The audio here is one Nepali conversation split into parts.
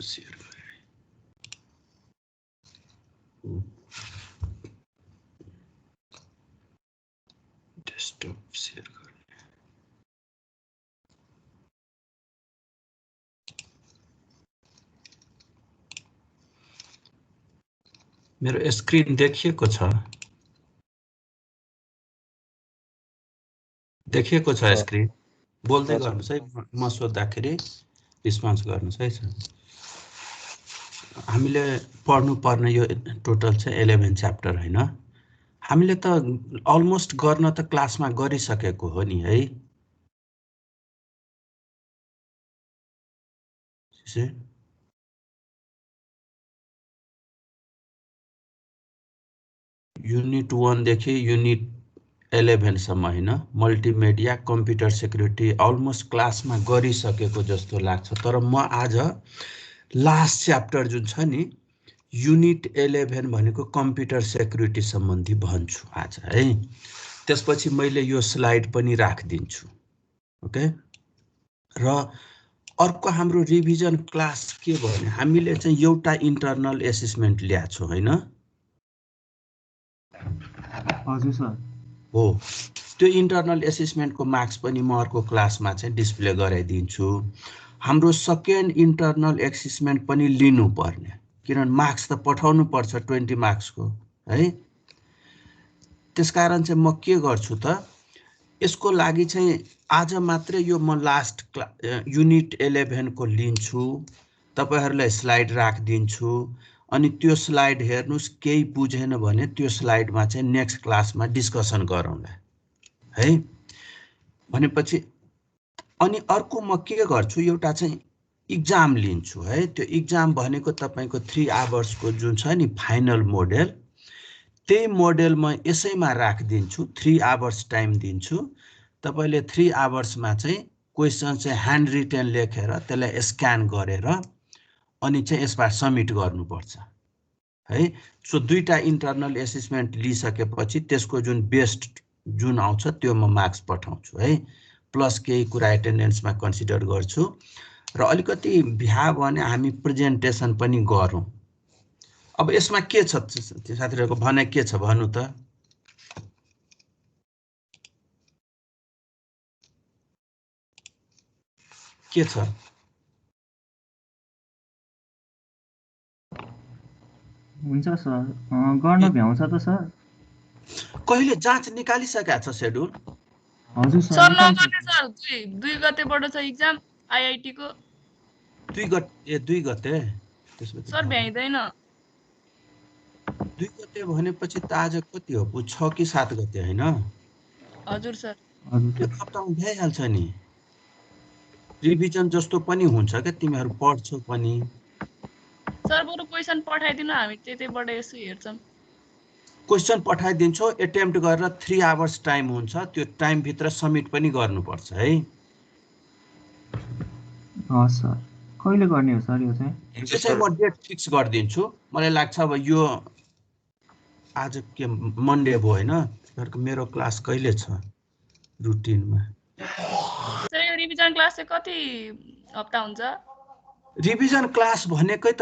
शेयर डेस्कटप शेयर गर्ने मेरो स्क्रिन देखिएको छ स्क्रिन बोल्दै गर्नुस् है म सोध्दाखेरि रिस्पोन्स गर्नुस् है हामीले पढ्नु पर्ने यो टोटल चाहिँ 11 च्याप्टर हैन हामीले त अलमोस्ट गर्न त क्लासमा गरिसकेको हो नि है युनिट 1 देखि युनिट 11 सम्म हैन मल्टिमिडिया कम्प्युटर सेक्युरिटी अलमोस्ट क्लासमा गरिसकेको जस्तो लाग्छ तर म आज लास्ट च्याप्टर जुन छ नि युनिट 11 भनेको कम्प्युटर सेक्युरिटी सम्बन्धी भन्छु आज है त्यसपछि मैले यो स्लाइड पनि राखिदिन्छु ओके र अर्को हाम्रो रिभिजन क्लास के भने हामीले चाहिँ एउटा इन्टरनल एसेसमेन्ट ल्याएको हैन हजुर सर हो त्यो इन्टरनल एसेसमेन्टको मार्क्स पनि म अर्को क्लासमा चाहिँ डिस्प्ले गराइदिन्छु हाम्रो सेकेन्ड इन्टरनल एसेसमेन्ट पनि लिनु पर्ने किनभने मार्क्स त पठाउनु पर्छ 20 मार्क्सको है त्यसकारण चाहिँ म के गर्छु त यसको लागि चाहिँ आज मात्रै यो म लास्ट युनिट 11 को लिन्छु तपाईहरुलाई स्लाइड राखिदिन्छु अनि त्यो स्लाइड हेर्नुस् केही बुझेन भने त्यो स्लाइडमा चाहिँ नेक्स्ट क्लासमा डिस्कसन गरौँला है भनेपछि अनि अर्को म के गर्छु एउटा चाहिँ एक्जाम लिन्छु है त्यो एक्जाम भनेको तपाईको 3 आवर्स को जुन छ नि फाइनल मोडेल त्यही मोडेल म यसैमा राखिदिन्छु 3 आवर्स टाइम दिन्छु तपाईले 3 आवर्समा चाहिँ क्वेशन चाहिँ ह्यान्ड रिटन लेखेर त्यसलाई स्क्यान गरेर अनि चाहिँ यसमा सबमिट गर्नुपर्छ है सो दुईटा इन्टरनल एसेसमेन्ट लिइसकेपछि त्यसको जुन बेस्ट जुन आउँछ त्यो म मार्क्स पठाउँछु है प्लस केही कुरा एटेन्डेन्समा कन्सिडर गर्छु र अलिकति भ्या भने हामी प्रेजेन्टेसन पनि गरौँ अब यसमा के छ साथीहरुको भनाइ के छ भन्नु त के छ हुन्छ सर गर्न भ्याउँछ त सर कहिले जाँच निकालिसकेको छ शेड्युल हजुर सर नगर्ने सर 2 गतेबाट छ एक्जाम आईआईटी को 2 गते त्यसपछि सर भ्याइदैन 2 गते भनेपछि त आज कति हो 6 कि 7 गते हैन हजुर सर त्यो हप्तामा भइहाल्छ नि रिभिजन जस्तो पनि हुन्छ के तिमीहरु पढ्छौ पनि सर बरु क्वेशन पठाइदिनु हामी त्यतैबाट यसो हेर्छौं क्वेशन पठाइदिन्छौ एटेम्प्ट गरेर 3 आवर्स टाइम हुन्छ त्यो टाइम भित्र सबमिट पनि गर्नुपर्छ है सर कहिले गर्ने हो सर यो चाहिँ त्यसै म डेट फिक्स गरिदिन्छु मलाई लाग्छ अब यो आज के मन्डे भयो हैन मेरो क्लास कहिले छ रुटिनमा सर यो रिभिजन क्लास चाहिँ कति हप्ता हुन्छ रिभिजन क्लास भनेकै त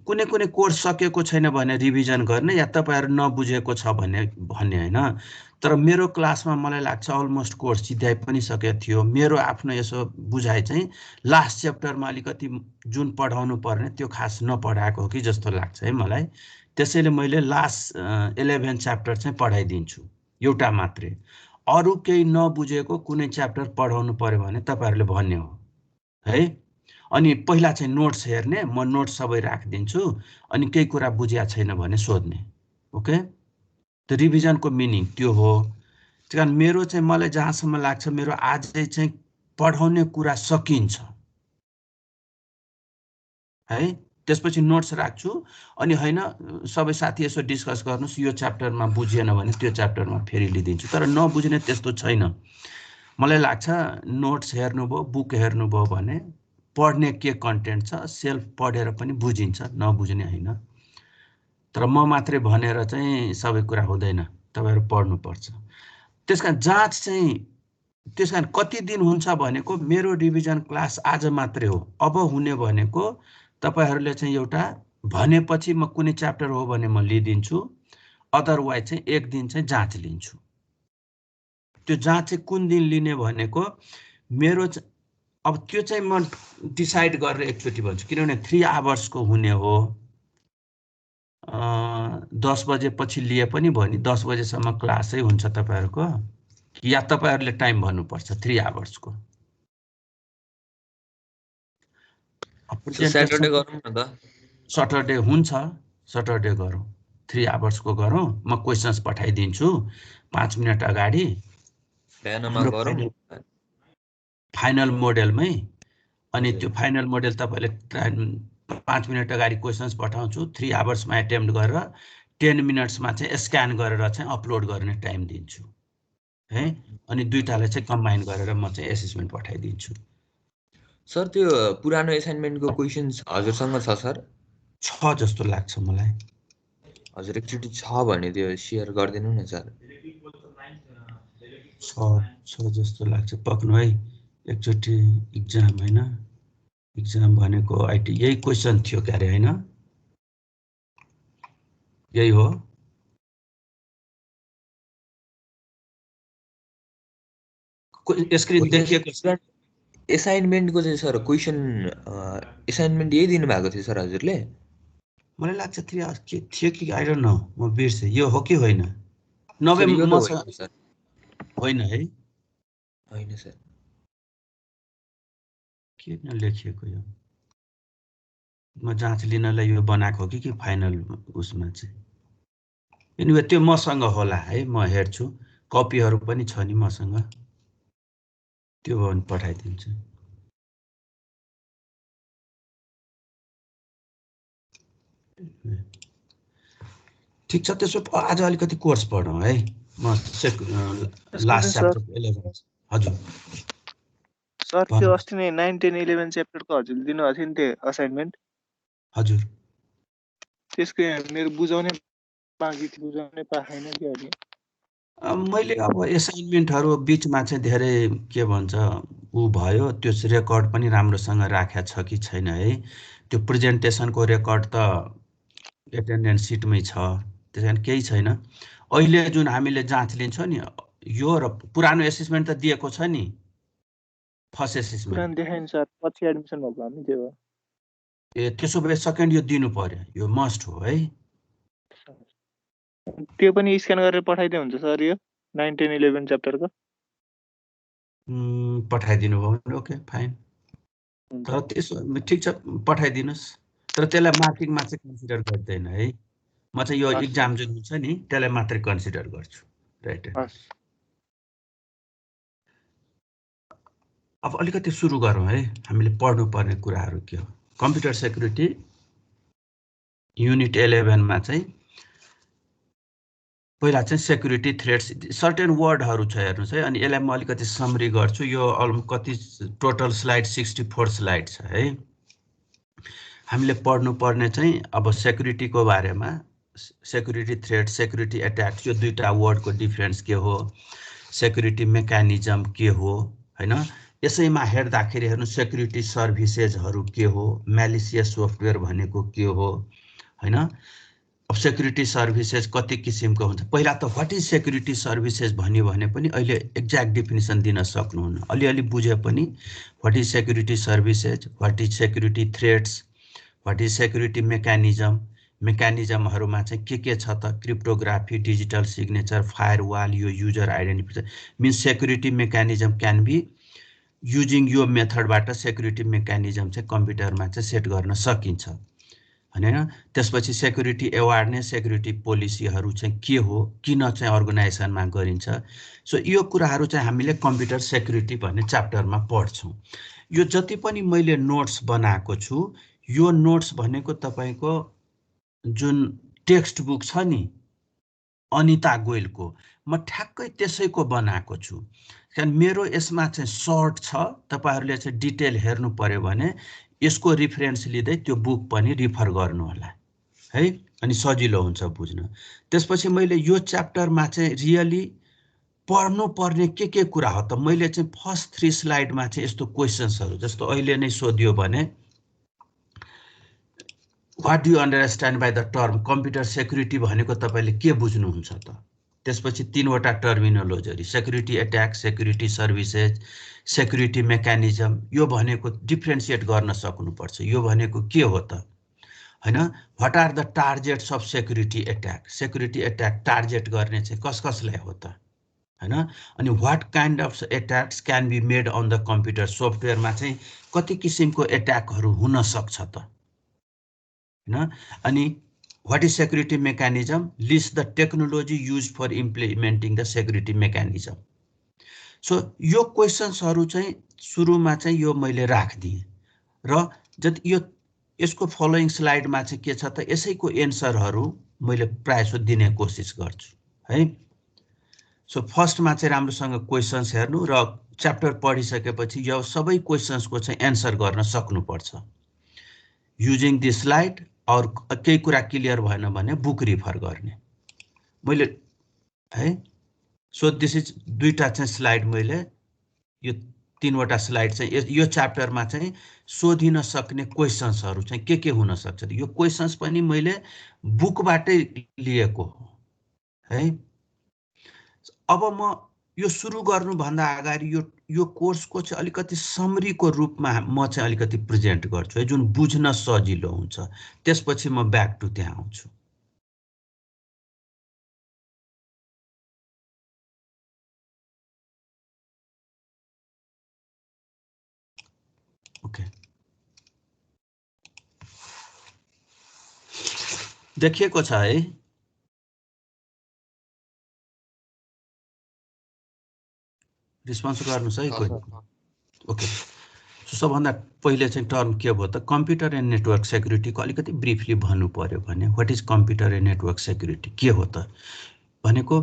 कुनै कुनै कोर्स सकेको छैन भने रिभिजन गर्ने या तपाईहरु नबुझेको छ भने हैन तर मेरो क्लासमा मलाई लाग्छ अलमोस्ट कोर्स सिध्याइ पनि सकेको थियो मेरो आफ्नो यसो बुझाइ चाहिँ लास्ट च्याप्टरमा अलिकति जुन पढाउनु पर्ने त्यो खास नपढाएको हो कि जस्तो लाग्छ है मलाई त्यसैले मैले लास्ट 11 च्याप्टर चाहिँ पढाइदिन्छु एउटा मात्रै अरु केही नबुझेको कुनै च्याप्टर पढाउनु पर्यो भने तपाईहरुले भन्ने हो है अनि पहिला चाहिँ नोट्स हेर्ने म नोट्स सबै राखिदिन्छु अनि केही कुरा बुझ्या छैन भने सोध्ने ओके त्यो रिभिजनको मिनिङ त्यो हो त्यसकारण मेरो चाहिँ मलाई जहाँसम्म लाग्छ मेरो आजै चाहिँ पढाउने कुरा सकिन्छ है त्यसपछि नोट्स राख्छु अनि हैन सबै साथी यसो डिस्कस गर्नुस् यो च्याप्टरमा बुझिएन भने त्यो च्याप्टरमा फेरि लिदिन्छु तर नबुझ्ने त्यस्तो छैन मलाई लाग्छ नोट्स हेर्नुभयो बुक हेर्नुभयो भने पढ्ने के कन्टेन्ट छ सेल्फ पढेर पनि बुझिन्छ नबुझ्ने हैन तर म मात्रै भनेर चाहिँ सबै कुरा हुँदैन तपाईहरु पढ्नु पर्छ त्यसकारण जाँच चाहिँ त्यसकारण कति दिन हुन्छ भनेको मेरो रिभिजन क्लास आज मात्रै हो अब हुने भनेको तपाईहरुले चाहिँ एउटा भनेपछि म कुनै च्याप्टर हो भने म लिदिन्छु, अदरवाइज चाहिँ एक दिन चाहिँ जाँच लिन्छु। त्यो जाँच चाहिँ कुन दिन लिने भनेको मेरो अब त्यो चाहिँ म डिसाइड गरेर एकचोटि भन्छु, किनभने 3 आवर्सको हुने हो। 10 बजेपछि लिए पनि भने 10 बजेसम्म क्लासै हुन्छ तपाईहरुको, या तपाईहरुले टाइम भन्नुपर्छ 3 आवर्सको। सैटरडे गरौँ न त। सटरडे हुन्छ, सटरडे गरौँ, 3 आवर्सको गरौँ। म क्वेशन्स पठाइदिन्छु 5 मिनेट अगाडि। बिहानमा गरौँ फाइनल मोडेलमै, अनि त्यो फाइनल मोडेल तपाईले 5 मिनेट अगाडि क्वेशन्स पठाउँछु, 3 आवर्समा एटेम्प्ट गरेर 10 मिनट्समा चाहिँ स्क्यान गरेर चाहिँ अपलोड गर्ने टाइम दिन्छु है। अनि दुईटालाई चाहिँ कम्बाइन गरेर म चाहिँ एसेसमेन्ट पठाइदिन्छु। सर त्यो पुरानो असाइनमेन्टको क्वेशन्स हजुरसँग छ सर? 6 जस्तो लाग्छ मलाई। हजुर एकचोटि छ भने त्यो शेयर गरिदिनु न सर। 6 जस्तो लाग्छ, पक्नु है एकचोटि। इक्जाम हैन, इक्जाम भनेको आइटी यही क्वेशन थियो क्यारे हैन? यही हो। स्क्रिन देखिएको असाइनमेन्टको चाहिँ सर क्वेशन असाइनमेन्ट यही दिनु भएको थियो सर हजुरले? मलाई लाग्छ 3 आवर्स के थियो कि आई डोन्ट नो, म बिर्से। यो हो कि होइन? नभए यो त मसँग होइन सर। होइन है? होइन सर। किन लेखिएको यो? म जाँच लिनलाई यो बनाएको हो कि फाइनल उसमा चाहिँ। एनिवे त्यो मसँग होला है, म हेर्छु। कपीहरु पनि छ नि मसँग, त्यो भने पठाइदिन्छु। ठीक छ, त्यसो आज अलिकति कोर्स पढौँ है। म लास्ट च्याप्टर 11। हजुर सर, त्यो अस्ति नै 9, 10, 11 च्याप्टरको हजुरले दिनुभएको थियो नि त्यो असाइनमेन्ट। हजुर त्यसको मेरो बुझाउने बाँकी थियो, बुझाउनै पाएन कि अहिले। मैले अब असाइनमेन्टहरु बीचमा चाहिँ धेरै के भन्छ उ भयो, त्यो रेकर्ड पनि राम्रोसँग राखेको छ कि छैन है। त्यो प्रेजेन्टेसनको रेकर्ड त एटेन्डेन्स सिटमै छ, त्यसैले केही छैन। अहिले जुन हामीले जाँच लिन्छौं नि, यो र पुरानो एसेसमेन्ट त दिएको छ नि, फर्स्ट एसेसमेन्ट। पुरानो देखाइन सर, पछि एडमिसन भएको हामी त्यो हो। ए त्यसो भए सेकेन्ड यो दिनु पर्यो, यो मस्ट हो है। त्यो पनि स्क्यान गरेर पठाइदिए हुन्छ सर, यो 9, 10, 11 च्याप्टरको। पठाइदिनु भयो भने ओके फाइन। तर त्यसो ठीक छ, पठाइदिनुस्। तर त्यसलाई मार्किङमा चाहिँ कन्सिडर गर्दैन है। म चाहिँ यो एक्जाम जुन हुन्छ नि त्यसलाई मात्रै कन्सिडर गर्छु, राइट? अब अलिकति सुरु गरौँ है। हामीले पढ्नु पर्ने कुराहरू के हो? कम्प्युटर सेक्युरिटी युनिट 11 मा चाहिँ पहिला चाहिँ सेक्युरिटी थ्रेट्स सर्टेन वर्डहरू छ, हेर्नुस् है। अनि यसलाई म अलिकति समरी गर्छु। यो कति टोटल स्लाइड 64 स्लाइड छ है। हामीले पढ्नु पर्ने चाहिँ अब सेक्युरिटीको बारेमा, सेक्युरिटी थ्रेट, सेक्युरिटी अट्याक, यो दुईटा वर्डको डिफरेन्स के हो, सेक्युरिटी मेकानिजम के हो हैन। यसैमा हेर्दाखेरि हेर्नु सेक्युरिटी सर्भिसेजहरू के हो, म्यालिसियस सफ्टवेयर भनेको के हो हैन। अब सेक्युरिटी सर्भिसेज कति किसिमको हुन्छ। पहिला त व्हाट इज सेक्युरिटी सर्भिसेज भन्यो भने पनि अहिले एक्ज्याक्ट डेफिनिसन दिन सक्नुहुन्न। अलिअलि बुझे पनि what is security services, what is security threats, what is security mechanism, मेकानिजमहरुमा चाहिँ के छ त, क्रिप्टोग्राफी, डिजिटल सिग्नेचर, फायरवाल, यो user identification. Means security mechanism can be using यो मेथडबाट सेक्युरिटी मेकानिजम चाहिँ कम्प्युटरमा चाहिँ सेट गर्न सकिन्छ हैन। त्यसपछि सेक्युरिटी अवेयरनेस, सेक्युरिटी पोलिसीहरू चाहिँ के हो, किन चाहिँ अर्गनाइजेसनमा गरिन्छ। सो यो कुराहरू चाहिँ हामीले कम्प्युटर सेक्युरिटी भन्ने च्याप्टरमा पढ्छौं। यो जति पनि मैले नोट्स बनाएको छु, यो नोट्स भनेको तपाईको जुन टेक्स्ट बुक छ नि अनिता गोयलको, म ठ्याक्कै त्यसैको बनाएको छु। कारण मेरो यसमा चाहिँ सर्ट छ, तपाईहरुले चाहिँ डिटेल हेर्नु पर्यो भने यसको रेफरेन्स लिँदै त्यो बुक पनि रेफर गर्नु होला है, अनि सजिलो हुन्छ बुझ्न। त्यसपछि मैले यो च्याप्टरमा चाहिँ रियली पढ्नु पर्ने के कुरा हो त, मैले चाहिँ फर्स्ट 3 स्लाइडमा चाहिँ यस्तो क्वेशन्सहरु, जस्तो अहिले नै सोधियो भने what do you understand by the term computer security भनेको तपाईँले के बुझ्नुहुन्छ त? त्यसपछि तीनवटा टर्मिनोलोजीहरू security attack, security services, security mechanism, यो भनेको डिफ्रेन्सिएट गर्न सक्नुपर्छ। यो भनेको के हो त हैन? What are the targets of security attack, security attack target गर्ने चाहिँ कसलाई हो त हैन? अनि what kind of attacks can be made on the computer, सफ्टवेयरमा चाहिँ कति किसिमको एट्याकहरू हुन सक्छ त हैन? अनि what is security mechanism, list the technology use for implementing the security mechanism. So यो क्वेसन्सहरू चाहिँ सुरुमा चाहिँ यो मैले राखिदिएँ र जति यो यसको फलोइङ स्लाइडमा चाहिँ के छ त यसैको एन्सरहरू मैले प्रायः दिने कोसिस गर्छु है। सो फर्स्टमा चाहिँ राम्रोसँग क्वेसन्स हेर्नु र च्याप्टर पढिसकेपछि यो सबै क्वेसन्सको चाहिँ एन्सर गर्न सक्नुपर्छ युजिङ दिस स्लाइड। और केही कुरा क्लियर भएन भने बुक रिफर गर्ने मैले है। सो दिस इज दुईटा चाहिँ स्लाइड मैले यो तीनवटा स्लाइड चाहिँ यो च्याप्टरमा चाहिँ सोधिन सक्ने क्वेसन्सहरू चाहिँ के हुन सक्छ। यो क्वेसन्स पनि मैले बुकबाटै लिएको हो है। अब म यो सुरु गर्नुभन्दा अगाडि यो कोर्सको चाहिँ अलिकति समरीको रूपमा म चाहिँ अलिकति प्रेजेन्ट गर्छु है, जुन बुझ्न सजिलो हुन्छ। त्यसपछि म ब्याक टु त्यहाँ आउँछु। ओके, देखिएको छ है। रिस्पोन्स गर्नुहोस् है कोही। ओके, सबभन्दा पहिले चाहिँ टर्म के भयो त कम्प्युटर एन्ड नेटवर्क सेक्युरिटीको अलिकति ब्रिफली भन्नु पर्यो भने what is computer and network security के हो त भनेको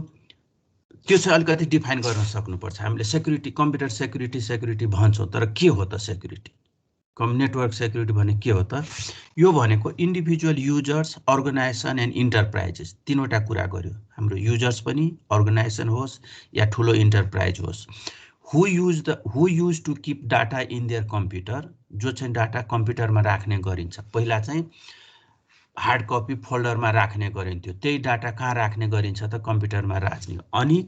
त्यो चाहिँ अलिकति डिफाइन गर्न सक्नुपर्छ हामीले। सेक्युरिटी कम्प्युटर सेक्युरिटी भन्छौँ तर के हो त सेक्युरिटी, नेटवर्क सेक्युरिटी भने के हो त? यो भनेको individual users, organisation and enterprises, तीनवटा कुरा गर्यो। हाम्रो युजर्स पनि अर्गनाइजेसन होस् या ठुलो इन्टरप्राइज होस्, who use to keep data in their computer, जो चाहिँ डाटा कम्प्युटरमा राख्ने गरिन्छ। पहिला चाहिँ हार्ड कपी फोल्डरमा राख्ने गरिन्थ्यो, त्यही डाटा कहाँ राख्ने गरिन्छ त कम्प्युटरमा राख्ने। अनि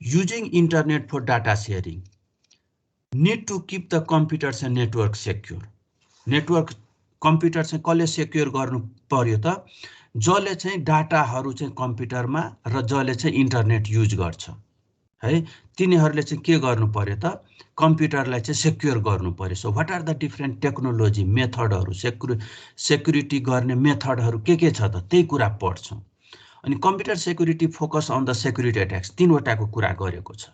using internet for data sharing, need to keep the computers and network secure। Network computer चाहिँ कसले सेक्योर गर्नु पर्यो त? जसले चाहिँ डाटाहरू चाहिँ कम्प्युटरमा र जसले चाहिँ इन्टरनेट युज गर्छ है, तिनीहरूले चाहिँ के गर्नु पर्यो त? कम्प्युटरलाई चाहिँ सेक्योर गर्नु पर्यो। So what are the different technology मेथडहरू, सेक्युरिटी गर्ने मेथडहरू के छ त त्यही कुरा पढ्छौँ। अनि computer security focus on the security attacks, तीनवटाको कुरा गरेको छ।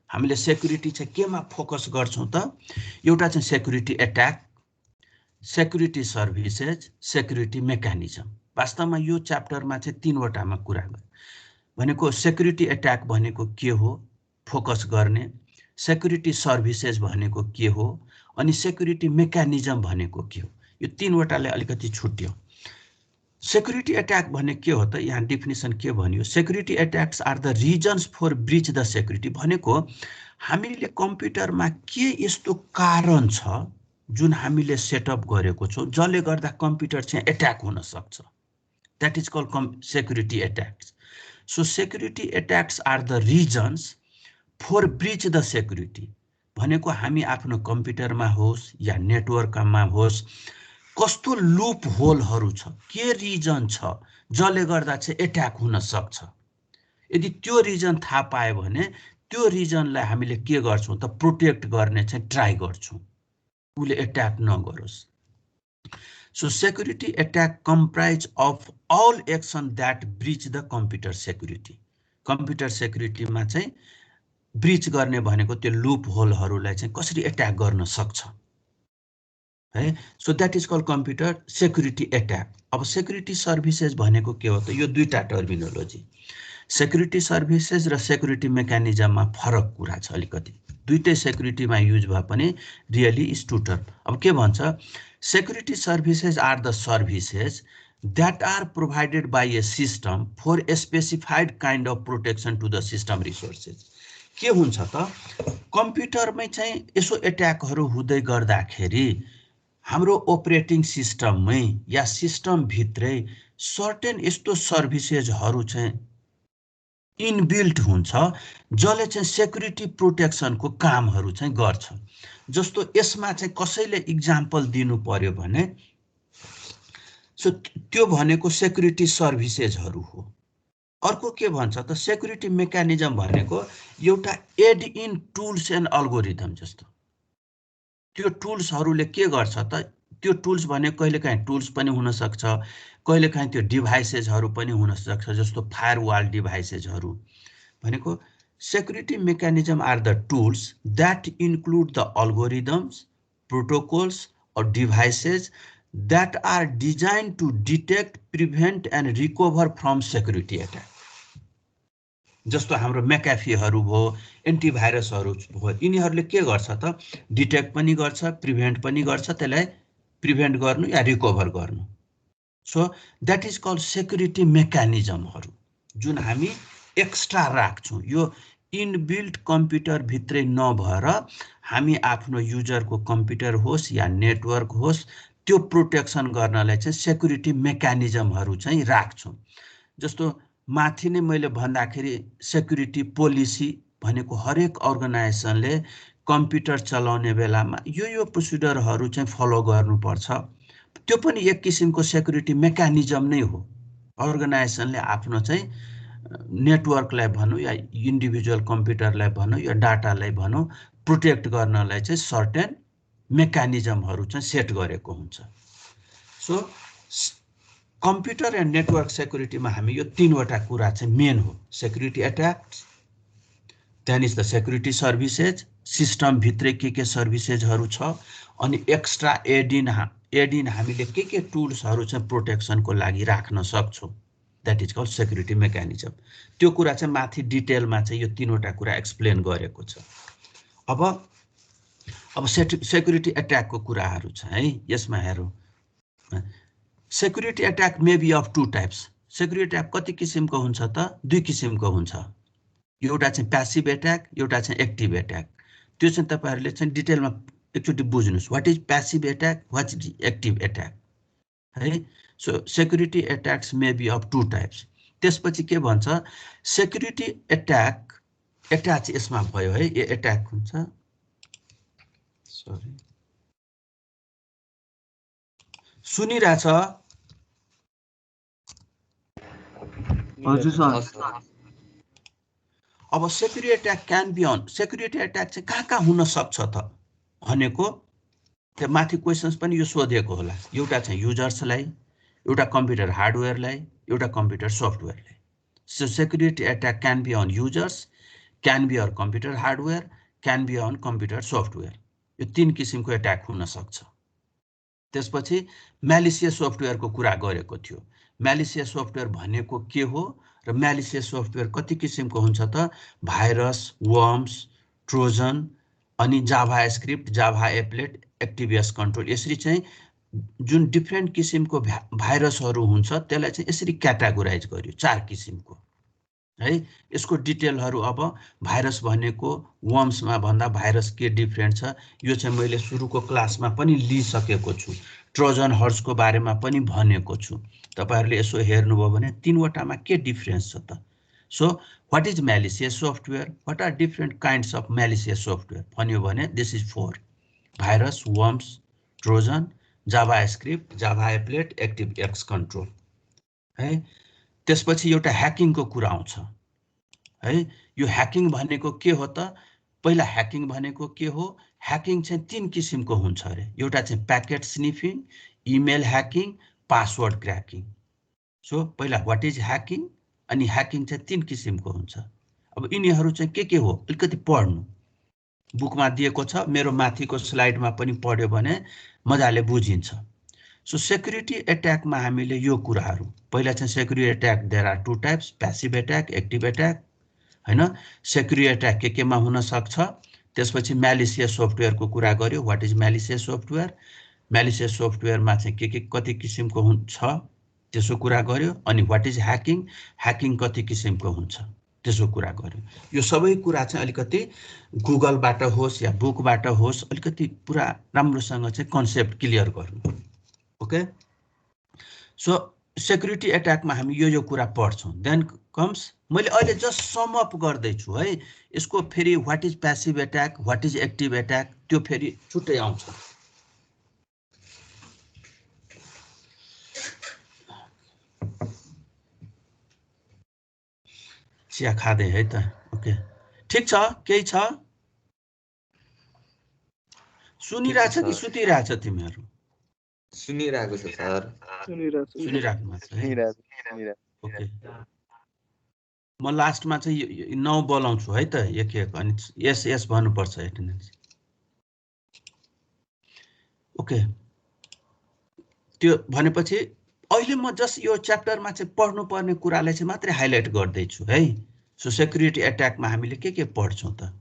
हामीले सेक्युरिटी चाहिँ केमा फोकस गर्छौँ त? एउटा चाहिँ security attack, security services, security mechanism. वास्तवमा यो च्याप्टरमा चाहिँ तीनवटामा कुरा गर्यो भनेको सेक्युरिटी एट्याक भनेको के हो फोकस गर्ने, सेक्युरिटी सर्भिसेज भनेको के हो, अनि सेक्युरिटी मेकानिजम भनेको के हो। यो तीनवटाले अलिकति छुट्यो। सेक्युरिटी एट्याक भने के हो त? यहाँ डिफिनेसन के भन्यो? Security attacks are the reasons for breach the security भनेको हामीले कम्प्युटरमा के यस्तो कारण छ जुन हामीले सेटअप गरेको छौँ जसले गर्दा कम्प्युटर चाहिँ एट्याक हुन सक्छ। That is called security attacks. So security attacks are the reasons for breach the security भनेको हामी आफ्नो कम्प्युटरमा होस् या नेटवर्कमा होस् कस्तो लुप होलहरू छ, के रिजन छ जसले गर्दा चाहिँ एट्याक हुन सक्छ। यदि त्यो रिजन थाहा पायो भने त्यो रिजनलाई हामीले के गर्छौँ त प्रोटेक्ट गर्ने चाहिँ ट्राई गर्छौँ, उसले एट्याक नगरोस्। So security attack comprise of all action that breach the computer security. Computer सेक्युरिटीमा चाहिँ ब्रिच गर्ने भनेको त्यो लुप होलहरूलाई चाहिँ कसरी एट्याक गर्न सक्छ है। So that is called computer security attack. अब सेक्युरिटी सर्भिसेज भनेको के हो त? यो दुईटा टर्मिनोलोजी, सेक्युरिटी सर्भिसेज र सेक्युरिटी मेकानिजममा फरक कुरा छ अलिकति। दुईटै सेक्युरिटीमा युज भए पनि रियली इज टु टर्म। अब के भन्छ? Security services are the services that are provided by a system for a specified kind of protection to the system resources. के हुन्छ त? कम्प्युटरमै चाहिँ यसो एट्याकहरू हुँदै गर्दाखेरि हाम्रो अपरेटिङ सिस्टममै या सिस्टम भित्रै सर्टेन यस्तो सर्भिसेजहरू चाहिँ इनबिल्ट हुन्छ जसले चाहिँ सेक्युरिटी प्रोटेक्सनको कामहरू चाहिँ गर्छ। जस्तो यसमा चाहिँ कसैले इक्जाम्पल दिनु पर्यो भने सो त्यो भनेको सेक्युरिटी सर्भिसेजहरू हो। अर्को के भन्छ त सेक्युरिटी मेकानिजम भनेको एउटा aid in tools and algorithm जस्तो। त्यो टुल्सहरूले के गर्छ त त्यो टुल्स भनेको कहिलेकाहीँ टुल्स पनि हुन सक्छ, कहिलेकाहीँ त्यो डिभाइसेसहरू पनि हुन सक्छ, जस्तो फायरवाल डिभाइसेसहरू भनेको security mechanism are the tools that include the algorithms, protocols और devices that are designed to detect, prevent and recover from security attack. जस्तो हाम्रो मेकाफीहरू भयो, एन्टिभाइरसहरू भयो, यिनीहरूले के गर्छ त डिटेक्ट पनि गर्छ, प्रिभेन्ट पनि गर्छ, त्यसलाई प्रिभेन्ट गर्नु या रिकभर गर्नु। So that is called security मेकानिजमहरू जुन हामी एक्स्ट्रा राख्छौँ। यो इनबिल्ट कम्प्युटर भित्रै नभएर हामी आफ्नो युजरको कम्प्युटर होस् या नेटवर्क होस् त्यो प्रोटेक्सन गर्नलाई चाहिँ सेक्युरिटी मेकानिजमहरू चाहिँ राख्छौँ। जस्तो माथि नै मैले भन्दाखेरि सेक्युरिटी पोलिसी भनेको हरेक अर्गनाइजेसनले कम्प्युटर चलाउने बेलामा यो प्रोसिडरहरू चाहिँ फलो गर्नुपर्छ। त्यो पनि एक किसिमको सेक्युरिटी मेकानिजम नै हो। अर्गनाइजेसनले आफ्नो चाहिँ नेटवर्कलाई भनौँ या इन्डिभिजुअल कम्प्युटरलाई भनौँ या डाटालाई भनौँ प्रोटेक्ट गर्नलाई चाहिँ सर्टेन मेकानिजमहरू चाहिँ सेट गरेको हुन्छ। सो कम्प्युटर एन्ड नेटवर्क सेक्युरिटीमा हामी यो तीनवटा कुरा चाहिँ मेन हो। Security attacks, then is the security services, system भित्रै के सर्भिसेजहरू छ, अनि एक्स्ट्रा एडिन हामीले के टुल्सहरू चाहिँ प्रोटेक्सनको लागि राख्न सक्छौँ। That is called security mechanism. त्यो कुरा चाहिँ माथि डिटेलमा चाहिँ यो तीनवटा कुरा एक्सप्लेन गरेको छ। अब सेक्युरिटी एट्याकको कुराहरू छ है। यसमा हेरौँ, security attack may be of two types. Security attack कति किसिमको हुन्छ त? दुई किसिमको हुन्छ। एउटा चाहिँ प्यासिभ एट्याक, एउटा चाहिँ एक्टिभ एट्याक। त्यो चाहिँ तपाईहरुले चाहिँ डिटेलमा एकचोटि बुझ्नुस्। What is passive attack, what is active attack है। So security attacks may be of two types. त्यसपछि के भन्छ, सेक्युरिटी एट्याक एट्याच यसमा भयो है, यो एट्याक हुन्छ। सरी सुनिरहेछ? हजुर सर। अब security attack can be on, security attack चाहिँ कहाँ हुन सक्छ त भनेको त्यो माथि क्वेशन्स पनि यो सोधेको होला। एउटा चाहिँ युजर्सलाई, एउटा कम्प्युटर हार्डवेयरलाई, एउटा कम्प्युटर सफ्टवेयरलाई। So security attack can be on users, can be on computer hardware, can be on computer software. यो तीन किसिमको एट्याक हुन सक्छ। त्यसपछि म्यालिसियस सफ्टवेयरको कुरा गरेको थियो। म्यालिसियस सफ्टवेयर भनेको के हो र म्यालिसियस सफ्टवेयर कति किसिमको हुन्छ त? भाइरस, वर्म्स, ट्रोजन अनि जाभा स्क्रिप्ट, जाभा एप्लेट, एक्टिभिएस कन्ट्रोल, यसरी चाहिँ जुन डिफ्रेन्ट किसिमको भाइरसहरू हुन्छ त्यसलाई चाहिँ यसरी क्याटेगोराइज गर्यो चार किसिमको है। यसको डिटेलहरू अब भाइरस भनेको वर्म्समा भन्दा भाइरस के डिफ्रेन्ट छ यो चाहिँ मैले सुरुको क्लासमा पनि लिइसकेको छु। ट्रोजन हर्सको बारेमा पनि भनेको छु। तपाईहरुले यसो हेर्नुभयो भने तीनवटामा के डिफरेन्स छ त? So what is malicious software, what are different kinds of malicious software भन्यो भने this is four: virus, worms, Trojan, JavaScript, Java applet, ActiveX control है। त्यसपछि एउटा ह्याकिङको कुरा आउँछ है। यो ह्याकिङ भनेको के हो त? पहिला ह्याकिङ भनेको के हो? ह्याकिङ चाहिँ तीन किसिमको हुन्छ अरे। एउटा चाहिँ packet sniffing, email hacking, password cracking. So पहिला व्हाट इज ह्याकिङ, अनि ह्याकिङ चाहिँ तीन किसिमको हुन्छ। अब यिनीहरू चाहिँ के हो अलिकति पढ्नु, बुकमा दिएको छ, मेरो माथिको स्लाइडमा पनि पढ्यो भने मजाले बुझिन्छ। सो सेक्युरिटी एट्याकमा हामीले यो कुराहरू, पहिला चाहिँ security attack there are two types: passive attack, active attack हैन। सेक्युरिटी एट्याक के-केमा हुन सक्छ। त्यसपछि म्यालिसियस सफ्टवेयरको कुरा गर्यो, what is malicious software, malicious सफ्टवेयरमा चाहिँ के कति किसिमको हुन्छ त्यसो कुरा गर्यो। अनि व्हाट इज ह्याकिङ, ह्याकिङ कति किसिमको हुन्छ त्यसो कुरा गर्यो। यो सबै कुरा चाहिँ अलिकति गुगलबाट होस् या बुकबाट होस् अलिकति पुरा राम्रोसँग चाहिँ कन्सेप्ट क्लियर गर्नु। ओके, सो सेक्युरिटी एट्याकमा हामी यो कुरा पढ्छौँ। देन कम्स, मैले अहिले जस्ट सम अप गर्दैछु है। यसको फेरि what is passive attack, what is active attack, त्यो फेरि छुट्टै आउँछ। चिया खाँदै है त। ओके, ठिक छ, केही छ? सुनिरहेछ कि सुतिरहेछ तिमीहरू? सुनिरहेको छ सर। सुनिराख्नु भएको छ है। ओके, म लास्टमा चाहिँ 9 बोलाउँछु है त, एक अनि यस यस भन्नुपर्छ एटेन्डेन्स। ओके, त्यो भनेपछि अहिले म जस्ट यो च्याप्टरमा चाहिँ पढ्नुपर्ने कुरालाई चाहिँ मात्रै हाइलाइट गर्दैछु है। सो सेक्युरिटी एट्याकमा हामीले के पढ्छौँ त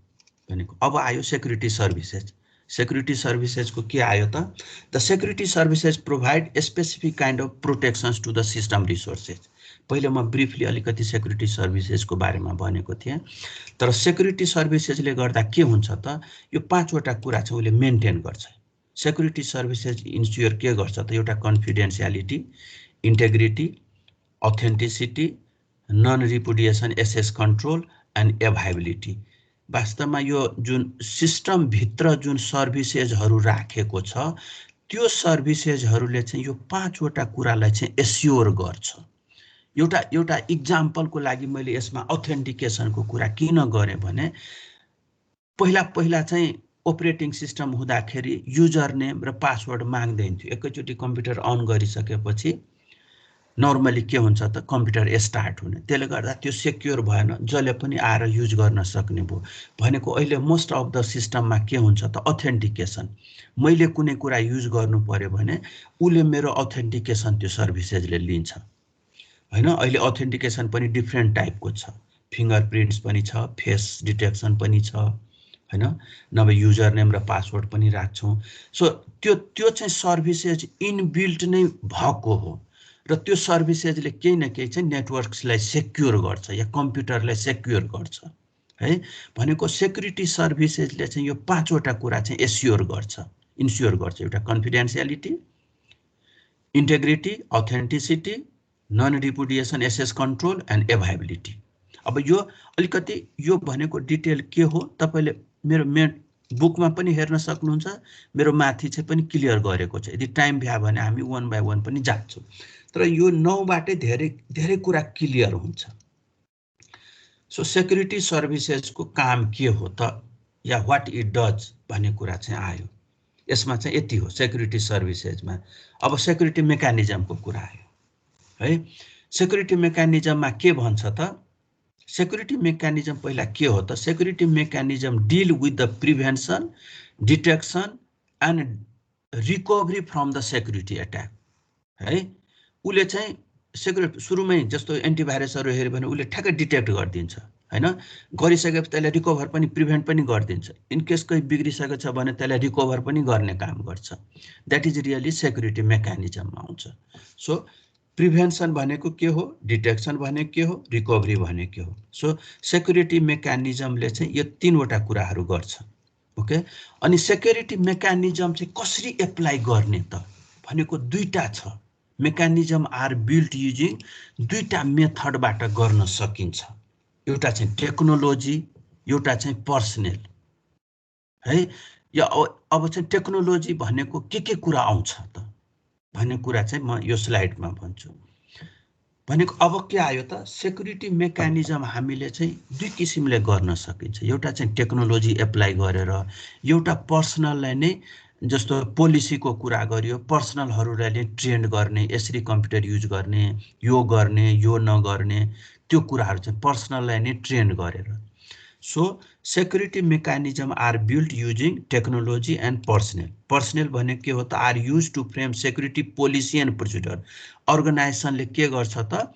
भनेको। अब आयो सेक्युरिटी सर्भिसेज। सेक्युरिटी सर्भिसेजको के आयो त? The security services provide specific kind of protections to the system resources. पहिले म ब्रिफली अलिकति सेक्युरिटी सर्भिसेजको बारेमा भनेको थिएँ, तर सेक्युरिटी सर्भिसेजले गर्दा के हुन्छ त, यो 5 वटा कुरा चाहिँ उसले मेन्टेन गर्छ। सेक्युरिटी सर्भिसेज इन्स्योर के गर्छ त? एउटा confidentiality, integrity, authenticity, non repudiation, access control and availability. वास्तवमा यो जुन सिस्टमभित्र जुन सर्भिसेजहरू राखेको छ त्यो सर्भिसेजहरूले चाहिँ यो 5 वटा कुरालाई चाहिँ एस्योर गर्छ। एउटा इक्जाम्पलको लागि मैले यसमा अथेन्टिकेसनको कुरा किन गरेँ भने पहिला चाहिँ अपरेटिङ सिस्टम हुँदाखेरि युजर नेम र पासवर्ड माग्दैन थियो। एकैचोटि कम्प्युटर अन गरिसकेपछि नर्मली के हुन्छ त, कम्प्युटर स्टार्ट हुने, त्यसले गर्दा त्यो सेक्योर भएन, जसले पनि आएर युज गर्न सक्ने भयो। भनेको अहिले मोस्ट अफ द सिस्टममा के हुन्छ त, अथेन्टिकेसन। मैले कुनै कुरा युज गर्नु पर्यो भने उसले मेरो अथेन्टिकेसन त्यो सर्भिसेजले लिन्छ हैन। अहिले अथेन्टिकेसन पनि डिफ्रेन्ट टाइपको छ, फिङ्गरप्रिन्ट्स पनि छ, फेस डिटेक्सन पनि छ हैन, नभए युजर नेम र पासवर्ड पनि राख्छौँ। सो त्यो चाहिँ सर्भिसेज इनबिल्ट नै भएको हो र त्यो सर्भिसेजले केही न केही चाहिँ नेटवर्क्सलाई सेक्योर गर्छ या कम्प्युटरलाई सेक्योर गर्छ है। भनेको सेक्युरिटी सर्भिसेजले चाहिँ यो 5 वटा कुरा चाहिँ एस्योर गर्छ, इन्स्योर गर्छ। एउटा confidentiality, integrity, authenticity, non repudiation, access control and availability. अब यो अलिकति यो भनेको डिटेल के हो तपाईले मेरो बुकमा पनि हेर्न सक्नुहुन्छ, मेरो माथि चाहिँ पनि क्लियर गरेको छ। यदि टाइम भ्या भने हामी 1 बाइ 1 पनि जान्छौँ, तर यो 9 बाटै धेरै कुरा क्लियर हुन्छ। सो सेक्युरिटी सर्भिसेजको काम के हो त या व्हाट इट डज भन्ने कुरा चाहिँ आयो। यसमा चाहिँ यति हो सेक्युरिटी सर्भिसेजमा। अब सेक्युरिटी मेकानिजमको कुरा आयो है। सेक्युरिटी मेकानिजममा के भन्छ त, सेक्युरिटी मेकानिजम पहिला के हो त, security mechanism deal with the prevention, detection and recovery from the security attack है। उसले चाहिँ सेक्युरिटी सुरुमै जस्तो एन्टिभाइरसहरू हेऱ्यो भने उसले ठ्याक्कै डिटेक्ट गरिदिन्छ हैन, गरिसकेपछि त्यसलाई रिकभर पनि प्रिभेन्ट पनि गरिदिन्छ। इनकेस कोही बिग्रिसकेको छ भने त्यसलाई रिकभर पनि गर्ने काम गर्छ। द्याट इज रियली सेक्युरिटी मेकानिजममा आउँछ। सो प्रिभेन्सन भनेको के हो, डिटेक्सन भनेको के हो, रिकभरी भनेको के हो। सो सेक्युरिटी मेकानिजमले चाहिँ यो 3 वटा कुराहरू गर्छ। ओके, अनि सेक्युरिटी मेकानिजम चाहिँ कसरी एप्लाई गर्ने त भनेको 2टा छ। मेकानिजम आर बिल्ट युजिङ 2टा मेथडबाट गर्न सकिन्छ। एउटा चाहिँ टेक्नोलोजी, एउटा चाहिँ पर्सनल है। या अब चाहिँ टेक्नोलोजी भनेको के कुरा आउँछ त भन्ने कुरा चाहिँ म यो स्लाइडमा भन्छु। भनेको अब के आयो त, सेक्युरिटी मेकानिजम हामीले चाहिँ 2 किसिमले गर्न सकिन्छ। एउटा चाहिँ टेक्नोलोजी एप्लाई गरेर, एउटा पर्सनललाई नै जस्तो पोलिसीको कुरा गरियो, पर्सनलहरूलाई ट्रेन्ड गर्ने, यसरी कम्प्युटर युज गर्ने, यो नगर्ने, त्यो कुराहरू चाहिँ पर्सनललाई नै ट्रेन्ड गरेर। So security mechanism are built using technology and personnel. Personnel भनेको के हो त, are use to frame security policy and procedure. अर्गनाइजेसनले के गर्छ त,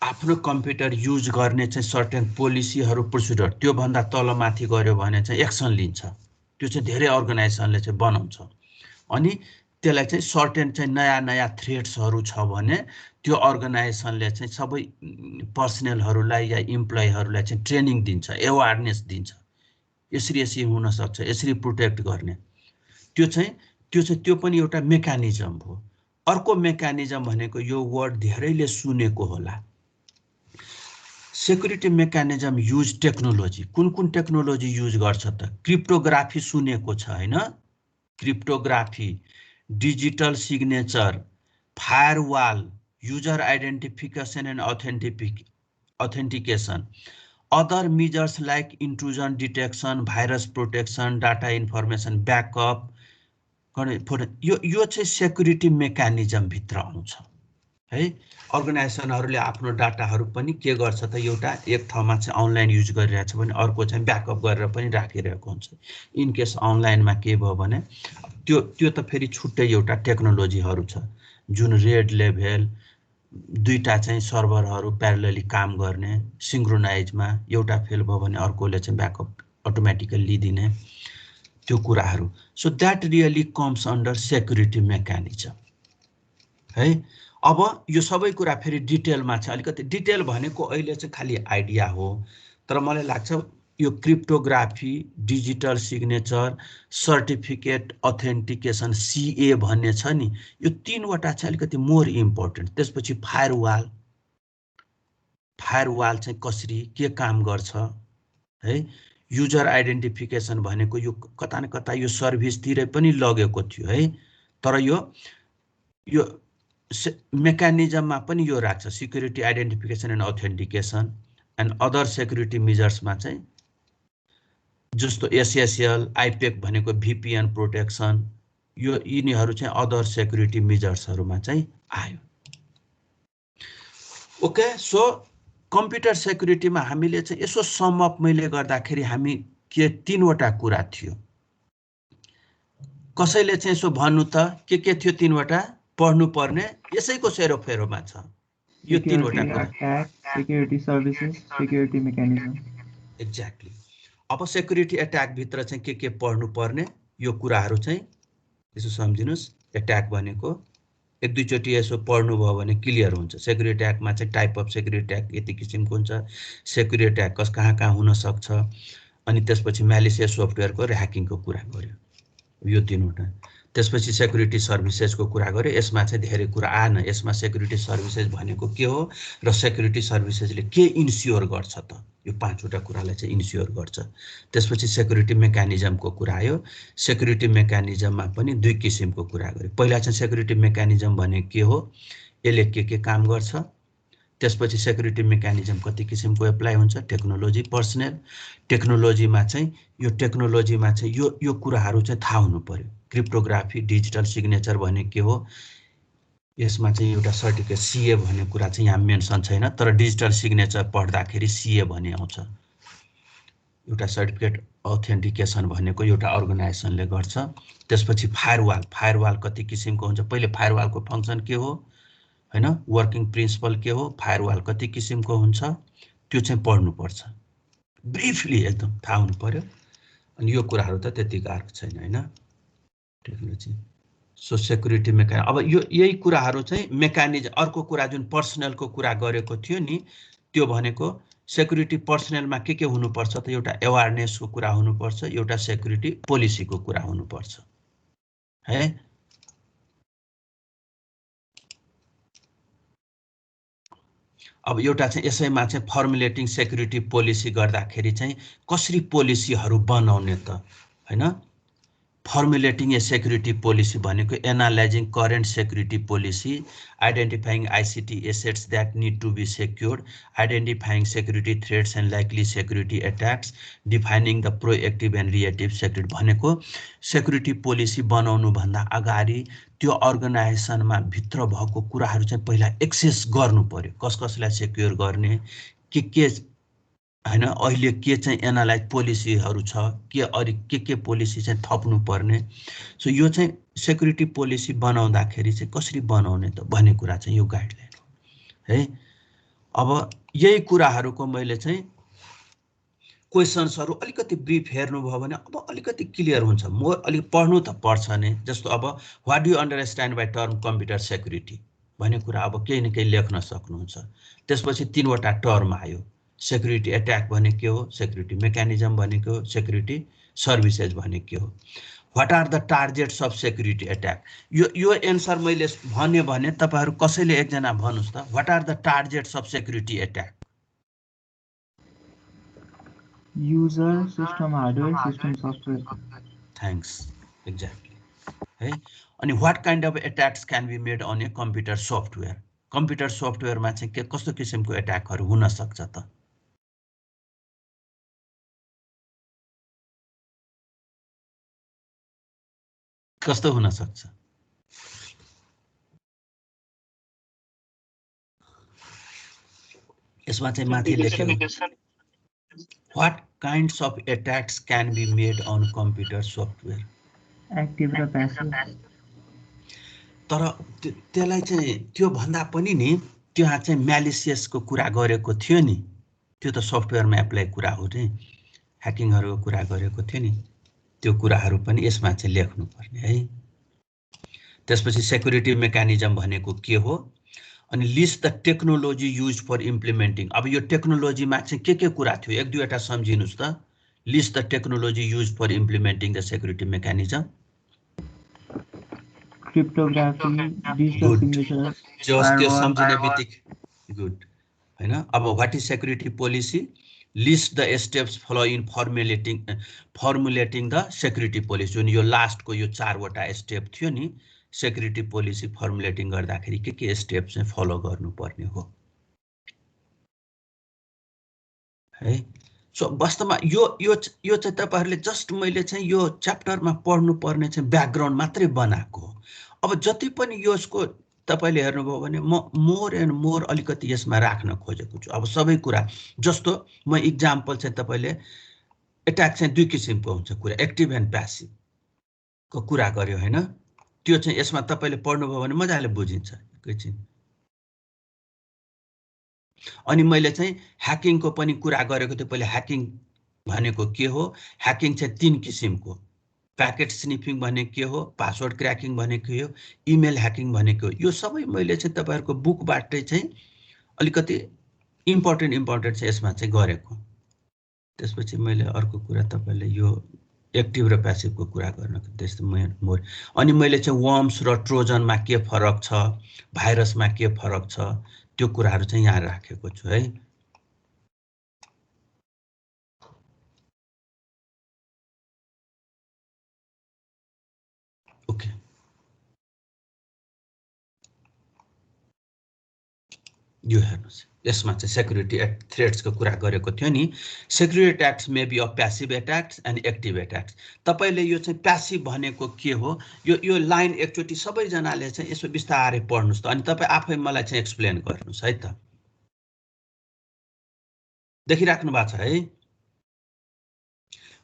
आफ्नो कम्प्युटर युज गर्ने चाहिँ सर्टेन पोलिसीहरू, प्रोसिडर, त्योभन्दा तलमाथि गऱ्यो भने चाहिँ एक्सन लिन्छ। त्यो चाहिँ धेरै अर्गनाइजेसनले चाहिँ बनाउँछ। अनि त्यसलाई चाहिँ सर्टेन चाहिँ नयाँ थ्रेट्सहरू छ भने त्यो अर्गनाइजेसनले चाहिँ सबै पर्सनलहरूलाई या इम्प्लोइहरूलाई चाहिँ ट्रेनिङ दिन्छ, एवारनेस दिन्छ, यसरी हुन सक्छ, यसरी प्रोटेक्ट गर्ने। त्यो पनि एउटा मेकानिजम हो। अर्को मेकानिजम भनेको यो वर्ड धेरैले सुनेको होला, सेक्युरिटी मेकानिजम युज टेक्नोलोजी। कुन टेक्नोलोजी युज गर्छ त? क्रिप्टोग्राफी सुनेको छ हैन? Cryptography, digital signature, firewall, user identification and authentication, other measures like intrusion detection, virus protection, data information backup, यो चाहिँ सेक्युरिटी मेकानिजम भित्र आउँछ है। अर्गनाइजेसनहरूले आफ्नो डाटाहरू पनि के गर्छ त, एउटा एक ठाउँमा चाहिँ अनलाइन युज गरिरहेछ भने अर्को चाहिँ ब्याकअप गरेर पनि राखिरहेको हुन्छ। इन केस अनलाइनमा के भयो भने त्यो त फेरि छुट्टै एउटा टेक्नोलोजीहरू छ, जुन रेड लेभल दुईटा चाहिँ सर्भरहरू प्यारलली काम गर्ने, सिङ्क्रोनाइजमा एउटा फेल भयो भने अर्कोले चाहिँ ब्याकअप अटोमेटिकली दिने, त्यो कुराहरू। So that really comes under security mechanism है। अब यो सबै कुरा फेरि डिटेलमा छ, अलिकति डिटेल भनेको अहिले चाहिँ खालि आइडिया हो, तर मलाई लाग्छ यो cryptography, digital signature, certificate authentication CA भन्ने छ नि, यो तीनवटा चाहिँ अलिकति मोर इम्पोर्टेन्ट। त्यसपछि फायरवाल चाहिँ कसरी के काम गर्छ है। युजर आइडेन्टिफिकेसन भनेको यो कता न कता यो सर्भिसतिर पनि लगेको थियो है, तर यो मेकानिजममा पनि यो राख्छ, security identification and authentication and other security मेजर्समा चाहिँ जस्तो एसएसएल, आइपेक भनेको भिपिएन प्रोटेक्सन, यो यिनीहरू चाहिँ अदर सेक्युरिटी मेजर्सहरूमा चाहिँ आयो। ओके, सो कम्प्युटर सेक्युरिटीमा हामीले चाहिँ यसो समअप मैले गर्दाखेरि हामी के तीनवटा कुरा थियो। कसैले चाहिँ यसो भन्नु त के थियो तीनवटा पढ्नु पर्ने? यसैको सेरोफेरोमा छ यो तीनवटा कुरा। Security services, security mechanism. Exactly. अब सेक्युरिटी एट्याक भित्र चाहिँ के पढ्नु पर्ने यो कुराहरू चाहिँ यसो सम्झिनुस्। एट्याक भनेको एक दुईचोटि यसो पढ्नुभयो भने क्लियर हुन्छ। सेक्युरिटी एट्याकमा चाहिँ टाइप अफ सेक्युरिटी एट्याक यति किसिमको हुन्छ, सेक्युरिटी एट्याक कहाँ हुन सक्छ, अनि त्यसपछि म्यालिसियस सफ्टवेयरको र ह्याकिङको कुरा गर्यो, यो तीनवटा। त्यसपछि सेक्युरिटी सर्भिसेसको कुरा गर्यो, यसमा चाहिँ धेरै कुरा आएन। यसमा सेक्युरिटी सर्भिसेस भनेको के हो र सेक्युरिटी सर्भिसेसले के इन्स्योर गर्छ त, यो पाँचवटा कुरालाई चाहिँ इन्स्योर गर्छ। त्यसपछि सेक्युरिटी मेकानिजमको कुरा आयो। सेक्युरिटी मेकानिजममा पनि दुई किसिमको कुरा गर्यो। पहिला चाहिँ सेक्युरिटी मेकानिजम भने के हो, यसले के काम गर्छ। त्यसपछि सेक्युरिटी मेकानिजम कति किसिमको एप्लाई हुन्छ, टेक्नोलोजी, पर्सनल। टेक्नोलोजीमा चाहिँ यो कुराहरू चाहिँ थाहा हुनु पर्यो। क्रिप्टोग्राफी, डिजिटल सिग्नेचर भने के हो, यसमा चाहिँ एउटा सर्टिफिकेट सीए भन्ने कुरा चाहिँ यहाँ मेन्सन छैन, तर डिजिटल सिग्नेचर पढ्दाखेरि सीए भन्ने आउँछ। एउटा सर्टिफिकेट अथेन्टिकेसन भनेको एउटा अर्गनाइजेसनले गर्छ। त्यसपछि फायरवाल कति किसिमको हुन्छ। पहिले फायरवालको फङ्सन के हो हैन, वर्किङ प्रिन्सिपल के हो, फायरवाल कति किसिमको हुन्छ, त्यो चाहिँ पढ्नुपर्छ। ब्रिफली एकदम थाहा हुनु पर्यो। अनि यो कुराहरू त त्यति गाह्रो छैन हैन, टेक्नोलोजी। सो सेक्युरिटी मेकानिजम, अब यही कुराहरू चाहिँ मेकानिजम। अर्को कुरा जुन पर्सनलको कुरा गरेको थियो नि, त्यो भनेको सेक्युरिटी पर्सनलमा के हुनुपर्छ त, एउटा एवारनेसको कुरा हुनुपर्छ, एउटा सेक्युरिटी पोलिसीको कुरा हुनुपर्छ है। अब एउटा चाहिँ यसैमा चाहिँ फर्मुलेटिङ सेक्युरिटी पोलिसी गर्दाखेरि चाहिँ कसरी पोलिसीहरू बनाउने त हैन। फर्मुलेटिङ ए सेक्युरिटी पोलिसी भनेको analysing current security policy, identifying ICT assets that need to be secured, identifying security threats and likely security attacks, defining the proactive and reactive security. भनेको सेक्युरिटी पोलिसी बनाउनु भन्दा अगाडि त्यो अर्गनाइजेसनमा भित्र भएको कुराहरू चाहिँ पहिला एक्सेस गर्नु पर्यो। कसलाई सेक्योर गर्ने, के हैन, अहिले के चाहिँ एनालाइज पोलिसीहरू छ, के पोलिसी चाहिँ थप्नु पर्ने। सो यो चाहिँ सेक्युरिटी पोलिसी बनाउँदाखेरि चाहिँ कसरी बनाउने त भन्ने कुरा चाहिँ यो गाइडलाइन हो है। अब यही कुराहरूको मैले चाहिँ क्वेसन्सहरु अलिकति ब्रिफ हेर्नुभयो भने अब अलिकति क्लियर हुन्छ। म अलिक पढ्नु त पर्छ नै। जस्तो अब what do you understand by term computer security भन्ने कुरा अब केही न केही लेख्न सक्नुहुन्छ। त्यसपछि 3 वटा टर्म आयो। सेक्युरिटी अट्याक भने के हो, सेक्युरिटी मेकानिजम भने के हो, सेक्युरिटी सर्भिसेज भने के हो। What are the targets of security attack. यो एन्सर मैले भने तपाईहरु कसैले एकजना भन्नुस् त what are the targets of security attack. User, system hardware, system software. Thanks, exactly है। अनि what kind of attacks can be made on a computer software. Computer सफ्टवेयरमा चाहिँ के कस्तो किसिमको अट्याकहरु हुन सक्छ त। कस्तो हुन सक्छ। यसमा चाहिँ माथि लेखेको what kinds of attacks can be made on computer software. Active र प्यासिभ। तर त्यसलाई चाहिँ त्यो भन्दा पनि नि त्यहाँ चाहिँ म्यालिसियसको कुरा गरेको थियो नि। त्यो त सफ्टवेयरमा एप्लाई कुरा हो नि। ह्याकिङहरुको कुरा गरेको थियो नि। त्यो कुराहरु पनि यसमा चाहिँ लेख्नु पर्ने है। त्यसपछि सेक्युरिटी मेकानिजम भनेको के हो। अनि list the technology use for implementing. अब यो टेक्नोलोजीमा चाहिँ के कुरा थियो एक दुईवटा सम्झिनुस् त। List the technology use for implementing the security mechanism. Cryptography, digital signature, just त्यो सम्झिने बित्तिकै गुड हैन। अब what is security policy. List the steps follow in formulating the security policy. जुन यो लास्टको यो 4 वटा स्टेप थियो नि सेक्युरिटी पोलिसी फर्मुलेटिङ गर्दाखेरि के स्टेप चाहिँ फलो गर्नुपर्ने हो है। सो वास्तवमा यो चाहिँ तपाईहरुले जस्ट मैले चाहिँ यो च्याप्टरमा पढ्नु पर्ने चाहिँ ब्याकग्राउन्ड मात्रै बनाएको हो। अब जति पनि यसको तपाईले हेर्नुभयो भने म मोर एन्ड मोर अलिकति यसमा राख्न खोजेको छु। अब सबै कुरा जस्तो म इक्जाम्पल चाहिँ तपाईले अट्याक चाहिँ दुई किसिमको हुन्छ कुरा एक्टिभ एन्ड प्यासिभ को कुरा गर्यो हैन। त्यो चाहिँ यसमा तपाईले पढ्नुभयो भने मजाले बुझिन्छ एकैछिन। अनि मैले चाहिँ ह्याकिङको पनि कुरा गरेको थिएँ पहिले। ह्याकिङ भनेको के हो। ह्याकिङ चाहिँ 3 किसिमको। प्याकेट स्निफिङ भने के हो, पासवर्ड क्र्याकिङ भने के हो, इमेल ह्याकिङ भने के हो। यो सबै मैले चाहिँ तपाईहरुको बुकबाटै चाहिँ अलिकति इम्पोर्टेन्ट चाहिँ यसमा चाहिँ गरेको। त्यसपछि मैले अर्को कुरा तपाईले यो एक्टिभ र प्यासिभको कुरा गर्न त्यस्तो मोर। अनि मैले चाहिँ वर्म्स र ट्रोजनमा के फरक छ, भाइरसमा के फरक छ त्यो कुराहरु चाहिँ यहाँ राखेको छु है। ओके यो हेर्नुस् यसमा चाहिँ सेक्युरिटी थ्रेट्सको कुरा गरेको थियो नि। Security attacks may be of passive attacks and active attacks. तपाईले यो चाहिँ प्यासिभ भनेको के हो यो लाइन एकचोटी सबैजनाले चाहिँ यसो बिस्तारै पढ्नुस् त। अनि तपाई आफै मलाई चाहिँ एक्सप्लेन गर्नुस् है त। देखिराख्नु भएको छ है।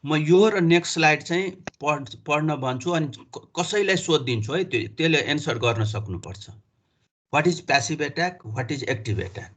म यो र नेक्स्ट स्लाइड चाहिँ पढ्न भन्छु अनि कसैलाई सोधिदिन्छु है। त्यसले एन्सर गर्न सक्नुपर्छ। What is passive attack, what is active attack.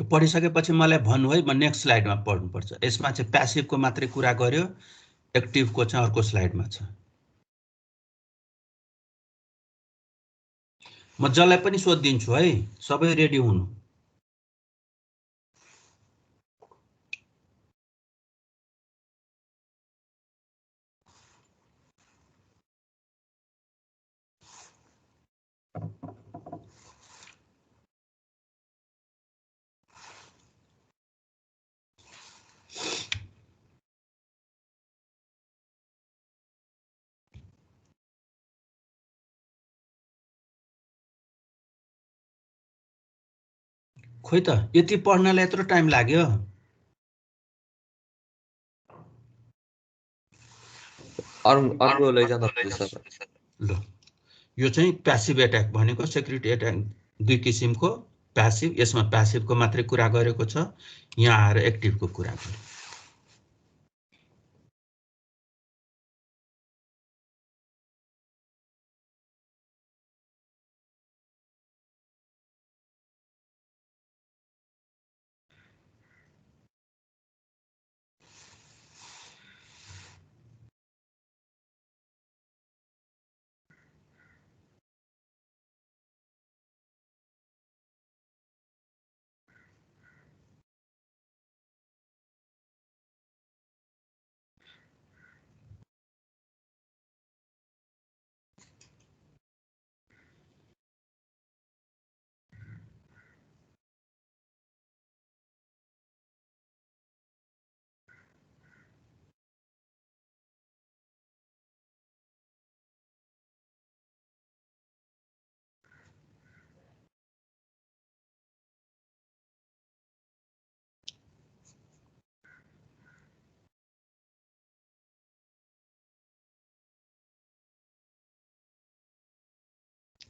यो पढिसकेपछि मलाई भन्नु है। म नेक्स्ट स्लाइडमा पढ्नुपर्छ। यसमा चाहिँ प्यासिभको मात्रै कुरा गर्यो, एक्टिभको चाहिँ अर्को स्लाइडमा छ। म जसलाई पनि सोधिदिन्छु है। सबै रेडी हुनु। खोइ त यति पढ्नलाई यत्रो टाइम लाग्यो। अर्को लैजाँदा हुन्छ सर। ल यो चाहिँ प्यासिभ एट्याक भनेको सेक्युरिटी एट्याक दुई किसिमको प्यासिभ, यसमा प्यासिभको मात्रै कुरा गरेको छ, यहाँ आएर एक्टिभको कुरा गर्यो।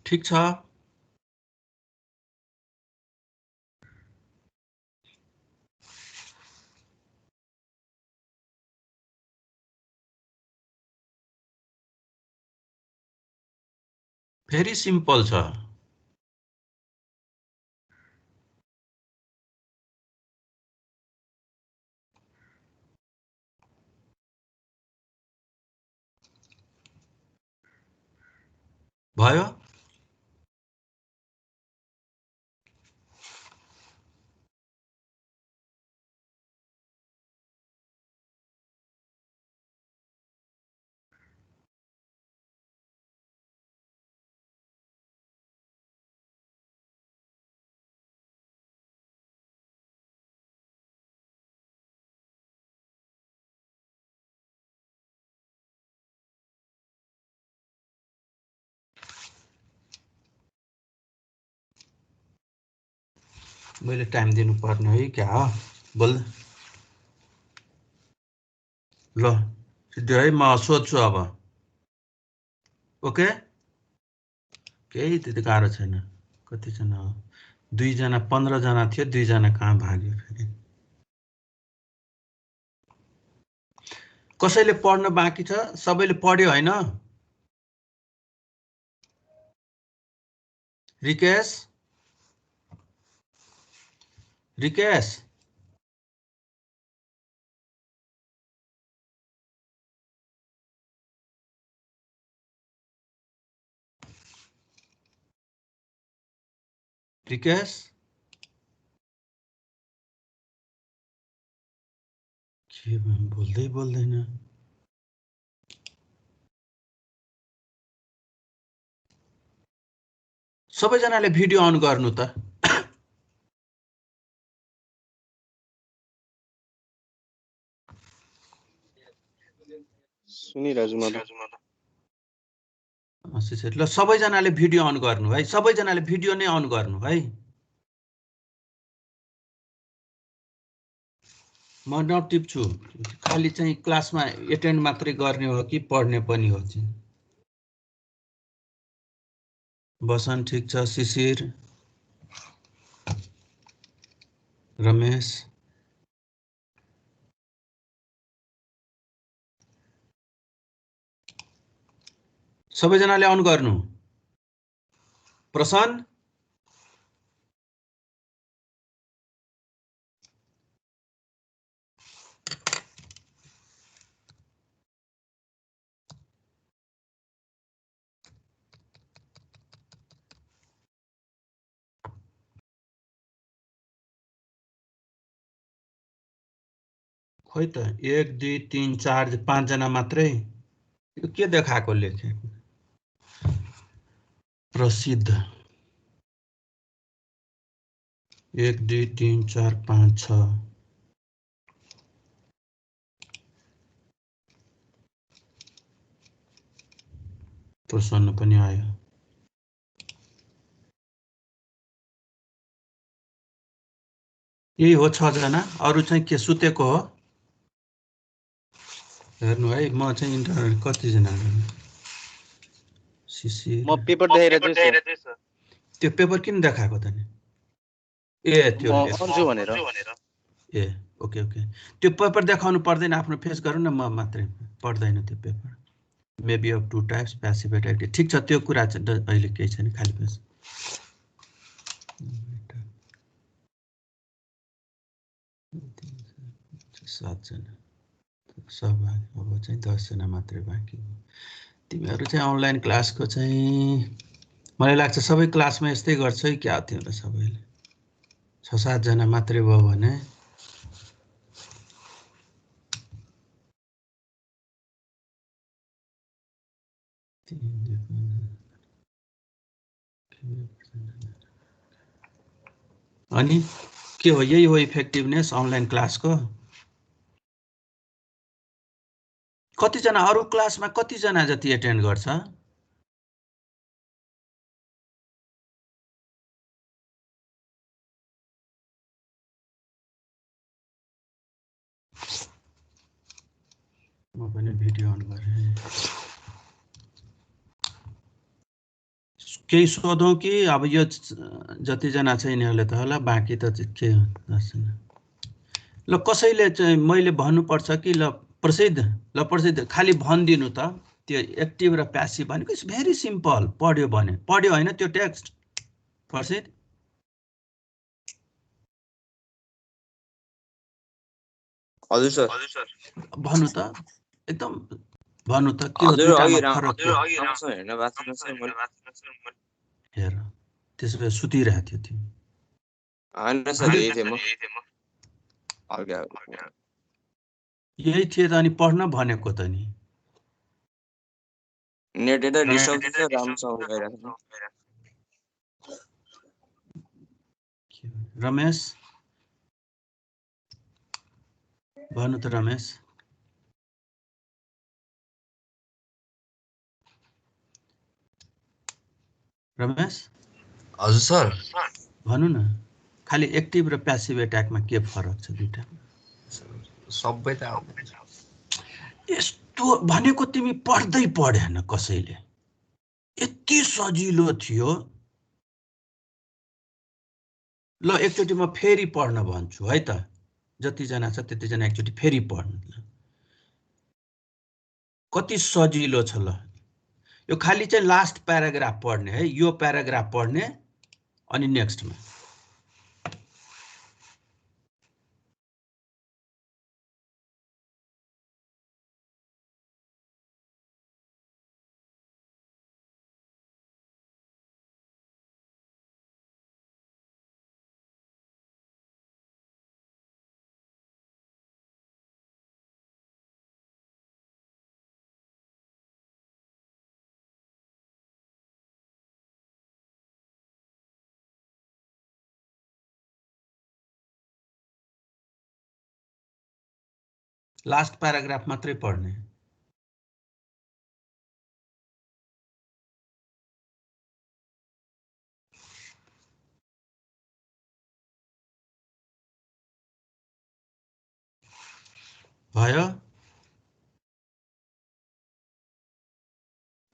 ठीक छ। भेरी सिम्पल छ। भयो? मैले टाइम दिनु पर्ने है क्या हो? बोल ल सिद्धि है, म सोध्छु अब। ओके, केही त्यति गाह्रो छैन। कतिजना हो? 2 जना, 15 जना थियो, 2 जना कहाँ भाग्यो फेरि? कसैले पढ्न बाँकी छ? सबैले पढ्यो हैन? रिकेश, रिकेश, रिकेश, के बोल्दै बोल्दैन? सबैजनाले भिडियो अन गर्नु त। सुनिरहेछु म त। ल सबैजनाले भिडियो अन गर्नु है, सबैजनाले भिडियो नै अन गर्नु है। म नटिप्छु, खाली चाहिँ क्लासमा एटेन्ड मात्रै गर्ने हो कि पढ्ने पनि हो चाहिँ। बसन ठीक छ, शिशिर, रमेश, सबैजनाले अन गर्नु। प्रसन्न, खोइ त 1 2 3 4 5 जना मात्रै। यो के देखाएको लेखे? प्रसिद्ध 1 2 3 4 5 6। प्रसन्न पनि आयो। यही हो 6 जना, अरु चाहिँ के सुतेको हो? हेर्नु है, म चाहिँ इन्टरनेट कति जना शिशिर म पेपर देखाइरहेको छु सर। त्यो पेपर किन देखाएको त नि ए त्यो म अन्जु भनेर। ए ओके ओके त्यो पेपर देखाउनु पर्दैन आफ्नो फेस गरौँ न म मात्रै पढ्दैन त्यो paper maybe of to types passive active ठिक छ त्यो कुरा चाहिँ अहिले केही छैन खाली फेस 7 जना सहभागी अब चाहिँ 10 जना मात्रै बाँकी हो तिमीहरू चाहिँ अनलाइन क्लासको चाहिँ मलाई लाग्छ सबै क्लासमा यस्तै गर्छ है क्या तिमीहरू सबैले 6-7 जना मात्रै भयो भने अनि के हो यही हो इफेक्टिभनेस अनलाइन क्लासको कतिजना अरू क्लासमा कतिजना जति एटेन्ड गर्छ म पनि भिडियो अन गरेँ केही सोधौँ कि अब यो जतिजना छ यिनीहरूले त होला बाँकी त के छैन ल कसैले चाहिँ मैले भन्नुपर्छ कि ल प्रसिद्ध खाली भनिदिनु त त्यो एक्टिभ र प्यासिभ भनेको इट्स भेरी सिम्पल पढ्यो भने पढ्यो होइन त्यो टेक्स्ट प्रसिद्ध हजुर सर भन्नु त एकदम भन्नु त के हो दुईटामा फरक हेर त्यसो भए सुतिरहेको थियो तिमी हैन सर यही थियो म यही थियो त अनि पढ्न भनेको त नि नेट त डिस्टर्ब छ राम्रोसँग गइरहेको छ रमेश भन्नु त रमेश हजुर सर भन्नु न खाली एक्टिभ र प्यासिभ एट्याकमा के फरक छ दुईटा सबै त यस्तो भनेको तिमी पढेन कसैले यति सजिलो थियो ल एकचोटि म फेरि पढ्न भन्छु है त जतिजना छ त्यतिजना एकचोटि फेरि पढ्नु कति सजिलो छ ल यो खाली चाहिँ लास्ट प्याराग्राफ पढ्ने है यो प्याराग्राफ पढ्ने अनि नेक्स्टमा लास्ट प्याराग्राफ मात्रै पढ्ने भयो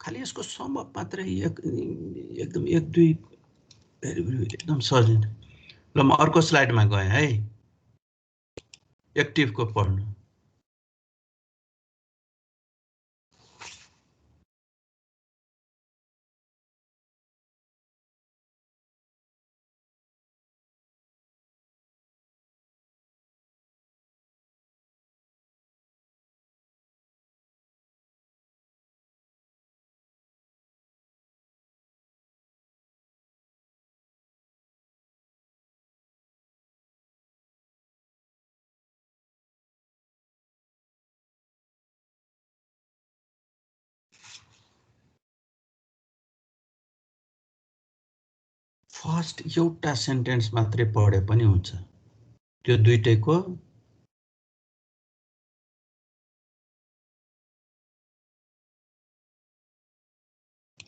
खाली यसको समअप मात्रै एकदम 1-2 एकदम सजिलो ल म अर्को स्लाइडमा गएँ है एक्टिभको पढ्नु फर्स्ट एउटा सेन्टेन्स मात्रै पढे पनि हुन्छ त्यो दुईटैको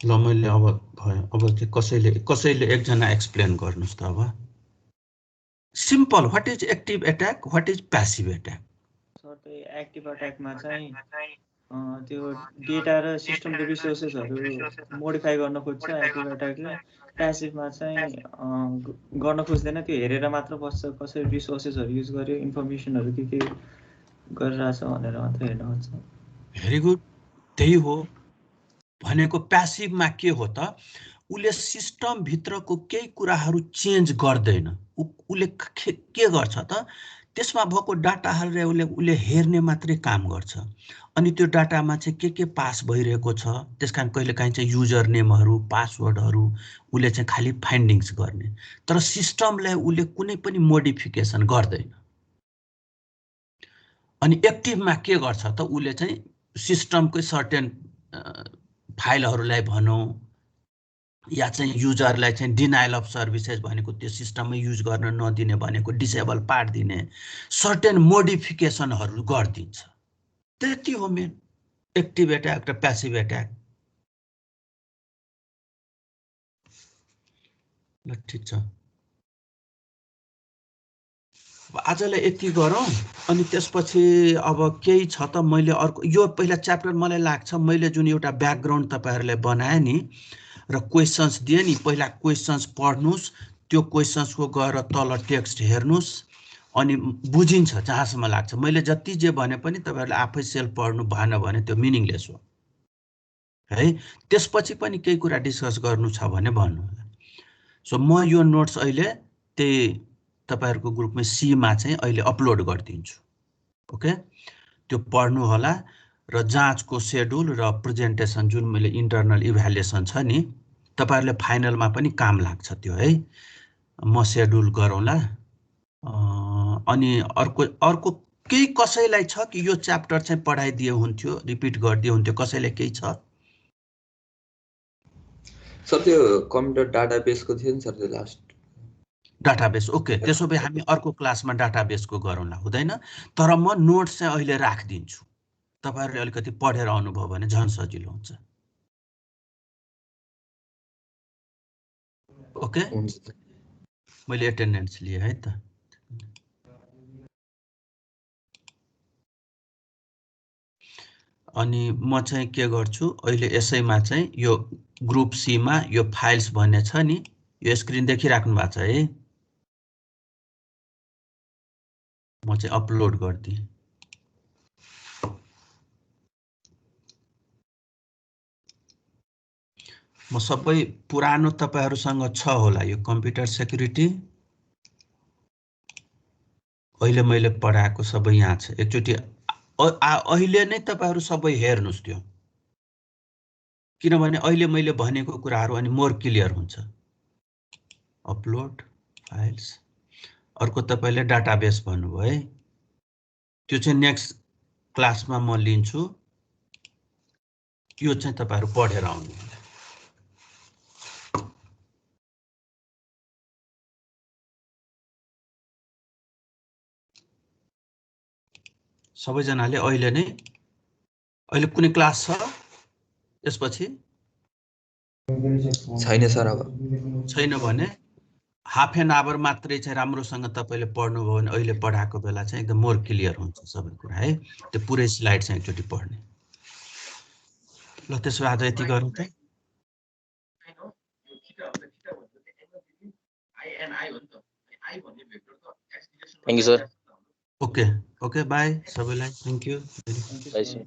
ल मैले अब भयो अब कसैले एकजना एक्सप्लेन गर्नुस् त अब simple what is active attack what is passive attack sir त्यो एक्टिभ अट्याकमा चाहिँ त्यो डेटा र सिस्टमको रिसोर्सेसहरू मोडिफाई गर्न खोज्छ एक्रोब्याटले प्यासिभमा चाहिँ गर्न खोज्दैन त्यो हेरेर मात्र बस्छ कसरी रिसोर्सेसहरू युज गर्यो इन्फर्मेसनहरू के गरिरहेछ भनेर मात्र हेर्न खोज्छ भेरी गुड त्यही हो भनेको प्यासिभमा के हो त उसले सिस्टम भित्रको केही कुराहरू चेन्ज गर्दैन उसले के गर्छ त त्यसमा भएको डाटाहरूलाई उसले हेर्ने मात्रै काम गर्छ अनि त्यो डाटामा चाहिँ के पास भइरहेको छ त्यसकारण कहिलेकाहीँ चाहिँ युजर नेमहरू पासवर्डहरू उसले चाहिँ खालि फाइन्डिङ्स गर्ने तर सिस्टमलाई उसले कुनै पनि मोडिफिकेसन गर्दैन अनि एक्टिभमा के गर्छ त उसले चाहिँ सिस्टमकै सर्टेन फाइलहरूलाई भनौँ या चाहिँ युजरलाई चाहिँ डिनाइल अफ सर्भिसेस भनेको त्यो सिस्टममै युज गर्न नदिने भनेको डिसेबल पार्दिने सर्टेन मोडिफिकेसनहरू गरिदिन्छ त्यति हो मेन एक्टिभ एट्याक र प्यासिभ एट्याक ल ठिक छ आजलाई यति गरौँ अनि त्यसपछि अब केही छ त मैले अर्को यो पहिला च्याप्टर मलाई लाग्छ मैले जुन एउटा ब्याकग्राउन्ड तपाईहरुलाई बनाए नि र क्वेशन्स दिए नि पहिला क्वेशन्स पढ्नुस् त्यो क्वेशन्सको गएर तल टेक्स्ट हेर्नुस् अनि बुझिन्छ जहाँसम्म लाग्छ मैले जति जे भने पनि तपाईहरुले आफै सेल्फ पढ्नु भएन भने त्यो मिनिङलेस हो है त्यसपछि पनि केही कुरा डिस्कस गर्नु छ भने भन्नु सो म यो नोट्स अहिले त्यही तपाईहरुको ग्रुपमा सी मा चाहिँ अहिले अपलोड गर्दिन्छु ओके त्यो पढ्नु होला र जाँचको शेड्युल र प्रेजेन्टेसन जुन मैले इन्टरनल इभ्यालुएसन छ नि तपाईहरुले फाइनलमा पनि काम लाग्छ त्यो है म शेड्युल गरौँला अनि अर्को केही कसैलाई छ कि यो च्याप्टर चाहिँ पढाइदिए हुन्थ्यो रिपिट गरिदिए हुन्थ्यो कसैलाई केही छ सर त्यो कम्प्युटर डाटाबेसको थियो नि सर त्यो लास्ट डाटाबेस ओके त्यसो भए हामी अर्को क्लासमा डाटाबेसको गरौँला हुँदैन तर म नोट्स चाहिँ अहिले राखिदिन्छु तपाईहरुले अलिकति पढेर आउनुभयो भने झन् सजिलो हुन्छ ओके मैले एटेन्डेन्स लिए है त अनि म चाहिँ के गर्छु अहिले यसैमा चाहिँ यो ग्रुप सी मा यो फाइल्स भन्ने छ नि यो स्क्रिन देखिराख्नु भएको छ है म चाहिँ अपलोड गर्दिए म सबै पुरानो तपाईहरुसँग छ होला यो कम्प्युटर सेक्युरिटी अहिले मैले पढाएको सबै यहाँ छ एकचोटी अहिले नै तपाईहरु सबै हेर्नुस् त्यो किनभने अहिले मैले भनेको कुराहरु अनि मोर क्लियर हुन्छ अपलोड फाइल्स अर्को तपाईले डाटाबेस भन्नुभयो है त्यो चाहिँ नेक्स्ट क्लासमा म लिन्छु यो चाहिँ तपाईहरु पढेर आउनु सबैजनाले अहिले कुनै क्लास छ यसपछि छैन सर अब छैन भने हाफ एन आवर मात्रै चाहिँ राम्रोसँग तपाईले पढ्नुभयो भने अहिले पढाएको बेला चाहिँ एकदम मोर क्लियर हुन्छ सबै कुरा है त्यो पुरै स्लाइड चाहिँ एकचोटी पढ्ने ल त्यसो आज यति गरौँ त thank you sir okay bye सबैलाई थ्यांक यू बाय सर